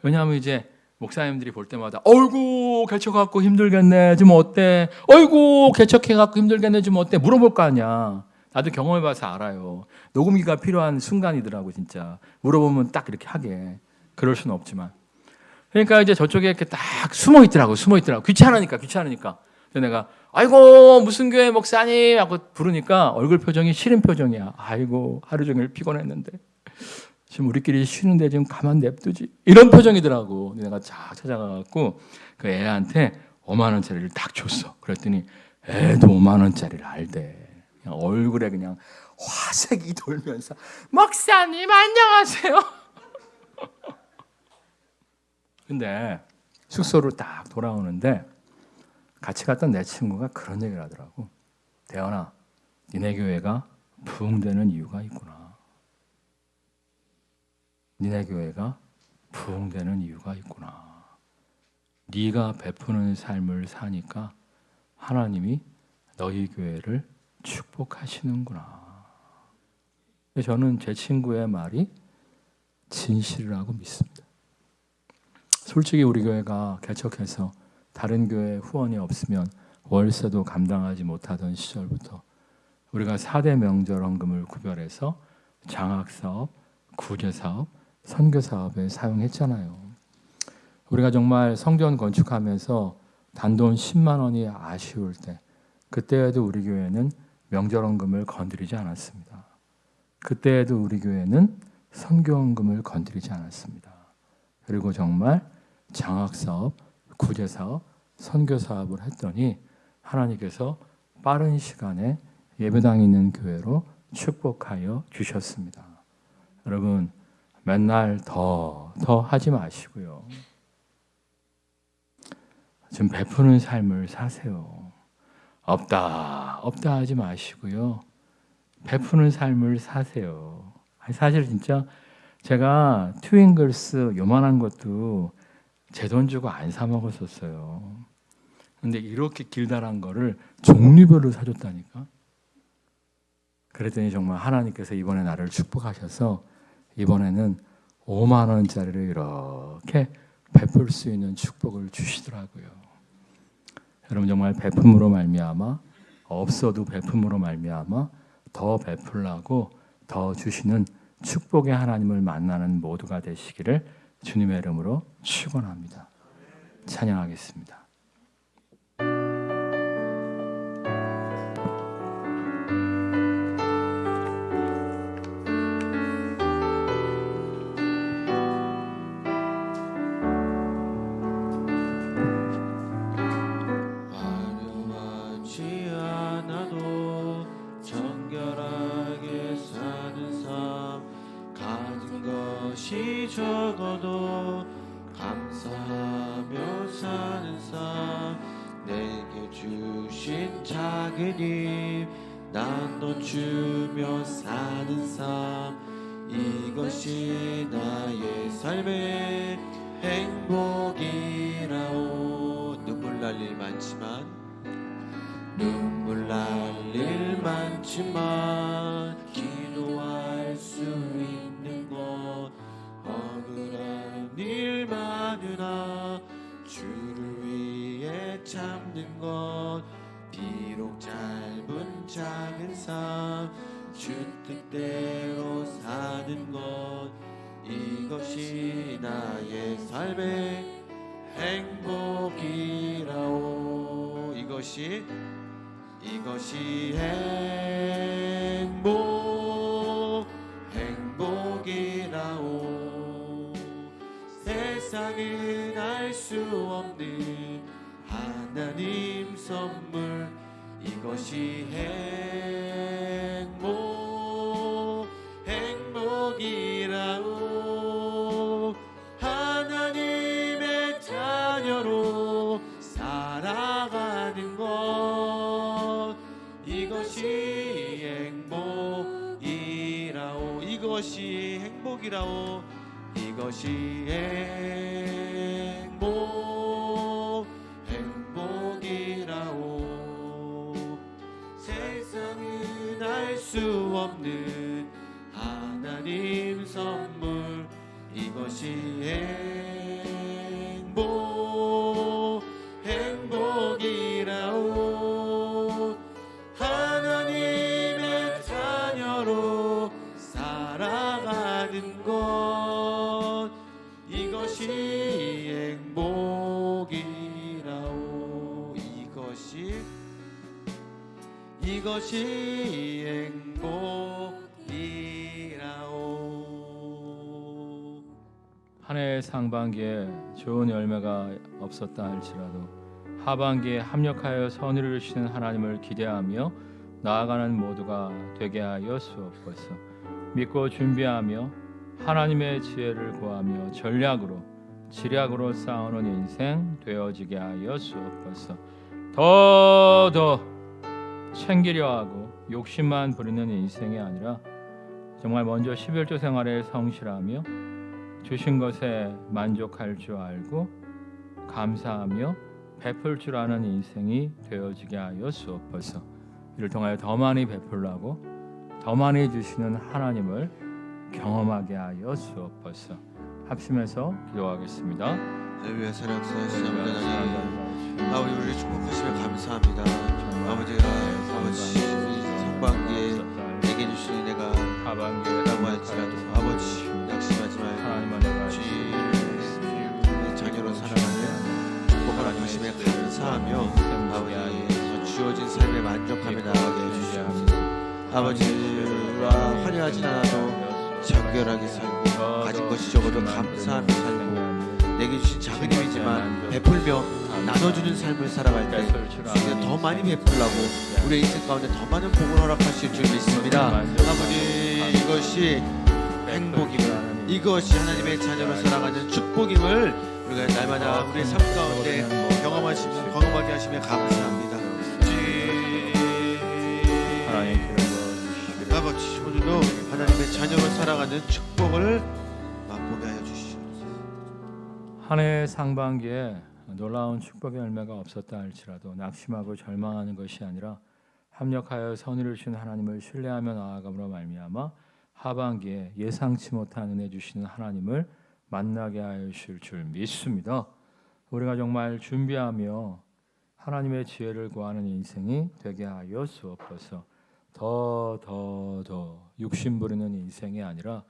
왜냐하면 이제 목사님들이 볼 때마다 어이구 개척해갖고 힘들겠네 좀 어때? 어이구 개척해갖고 힘들겠네 좀 어때? 물어볼 거 아니야. 나도 경험해봐서 알아요. 녹음기가 필요한 순간이더라고 진짜. 물어보면 딱 이렇게 하게. 그럴 수는 없지만. 그러니까 이제 저쪽에 이렇게 딱 숨어 있더라고. 귀찮으니까. 그래서 내가 아이고 무슨 교회 목사님 하고 부르니까 얼굴 표정이 싫은 표정이야. 아이고 하루 종일 피곤했는데 지금 우리끼리 쉬는데 지금 가만 냅두지. 이런 표정이더라고. 내가 쫙 찾아가갖고 그 애한테 5만 원짜리를 딱 줬어. 그랬더니 애도 5만 원짜리를 알대. 그냥 얼굴에 그냥 화색이 돌면서 목사님 안녕하세요. 근데 숙소로 딱 돌아오는데 같이 갔던 내 친구가 그런 얘기를 하더라고. 대현아, 니네 교회가 부흥되는 이유가 있구나. 니네 교회가 부흥되는 이유가 있구나. 네가 베푸는 삶을 사니까 하나님이 너희 교회를 축복하시는구나. 저는 제 친구의 말이 진실이라고 믿습니다. 솔직히 우리 교회가 개척해서 다른 교회 후원이 없으면 월세도 감당하지 못하던 시절부터 우리가 4대 명절 헌금을 구별해서 장학사업, 구제사업, 선교사업에 사용했잖아요. 우리가 정말 성전 건축하면서 단돈 10만 원이 아쉬울 때 그때에도 우리 교회는 명절헌금을 건드리지 않았습니다. 그때에도 우리 교회는 선교헌금을 건드리지 않았습니다. 그리고 정말 장학사업, 구제사업, 선교사업을 했더니 하나님께서 빠른 시간에 예배당 있는 교회로 축복하여 주셨습니다. 여러분 맨날 더 하지 마시고요. 좀 베푸는 삶을 사세요. 없다 하지 마시고요. 베푸는 삶을 사세요. 사실 진짜 제가 트윙글스 요만한 것도 제 돈 주고 안 사 먹었었어요. 근데 이렇게 길다란 거를 종류별로 사줬다니까. 그랬더니 정말 하나님께서 이번에 나를 축복하셔서 이번에는 5만 원짜리를 이렇게 베풀 수 있는 축복을 주시더라고요. 여러분 정말 베품으로 말미암아 없어도 베품으로 말미암아 더 베풀라고 더 주시는 축복의 하나님을 만나는 모두가 되시기를 주님의 이름으로 축원합니다. 찬양하겠습니다. 화려하지 않아도 정결하게 사는 삶, 가진 것이 적어도 감사하며 사는 삶, 내게 주신 작은 힘 나눠주며 사는 삶, 이것이 나의 삶의 행복이라오. 눈물 날 일 많지만 눈물 날 일 많지만 기도할 수 있는 것, 억울한 일 많으나 주를 위해 참는 것, 비록 짧은 작은 삶 주 뜻대로 사는 것, 이것이 나의 삶의 행복이라오. 이것이 행복이라오. 세상은 알 수 없는 하나님 선물, 이것이 행복이라오. 하나님의 자녀로 살아가는 것, 이것이 행복이라오. 이것이 행복이라오. 이것이 행복이라오. 세상은 알 수 없는 하나님 선물, 이것이 행복이라오. 하나님의 자녀로 살아가는 것, 이것이 행복이라오. 이것이 행복이라오. 한 해의 상반기에 좋은 열매가 없었다 할지라도 하반기에 합력하여 선을 이루시는 하나님을 기대하며 나아가는 모두가 되게 하여 주옵소서. 믿고 준비하며 하나님의 지혜를 구하며 전략으로 지략으로 싸우는 인생 되어지게 하여 주옵소서. 더 챙기려 하고 욕심만 부리는 인생이 아니라 정말 먼저 11조 생활에 성실하며 주신 것에 만족할 줄 알고 감사하며 베풀 줄 아는 인생이 되어지게 하여 주옵소서. 이를 통하여 더 많이 베풀라고 더 많이 주시는 하나님을 경험하게 하여 주옵소서. 합심해서 기도하겠습니다. 할렐루야. 사랑하시는 하나님, 아버지 우리를 축복하시며 감사합니다. 아버지 상반기에 내게 주신 은혜가 하반기라고 할지라도 아버지 낙심하지 말고 주의 자녀로 살아가는 축복하라 주심에 감사하며 아버지 주어진 삶에 만족하며 나아가게 해주시옵소서. 아버지와 화려하진 않아도 정결하게 살고 가진 것이 적어도 감사하며 살고 내게 주신 작은 힘이지만 베풀며 나눠주는 삶을 살아갈 때 주님은 더 많이 베풀라고 우리의 인생 가운데 더 많은 복을 허락하실 줄 믿습니다. 아버지, 이것이 행복임을, 이것이 하나님의 자녀로 살아가는 축복임을 우리가 날마다 우리의 삶 가운데 경험하게 하시며 감사합니다. 아버지, 오늘도 하나님의 자녀로 살아가는 축복을 맛보게 하여 주시옵소서. 한 해 상반기에 놀라운 축복의 열매가 없었다 할지라도 낙심하고 절망하는 것이 아니라 합력하여 선의를 주신 하나님을 신뢰하며 나아감으로 말미암아 하반기에 예상치 못한 은혜 주시는 하나님을 만나게 하여 주실 줄 믿습니다. 우리가 정말 준비하며 하나님의 지혜를 구하는 인생이 되게 하여 주옵소서. 더 욕심 부리는 인생이 아니라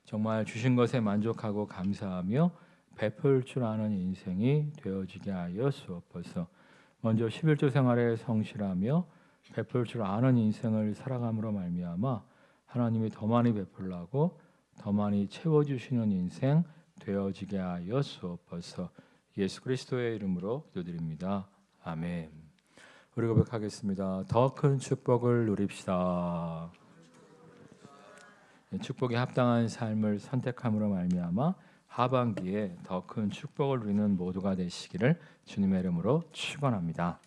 정말 주신 것에 만족하고 감사하며 베풀 줄 아는 인생이 되어지게 하여 주옵소서. 먼저 11조 생활에 성실하며 베풀 줄 아는 인생을 살아감으로 말미암아 하나님이 더 많이 베풀라고 더 많이 채워주시는 인생 되어지게 하여 주옵소서. 예수 그리스도의 이름으로 기도드립니다. 아멘. 우리 고백하겠습니다. 더 큰 축복을 누립시다. 축복에 합당한 삶을 선택함으로 말미암아 하반기에 더 큰 축복을 누리는 모두가 되시기를 주님의 이름으로 축원합니다.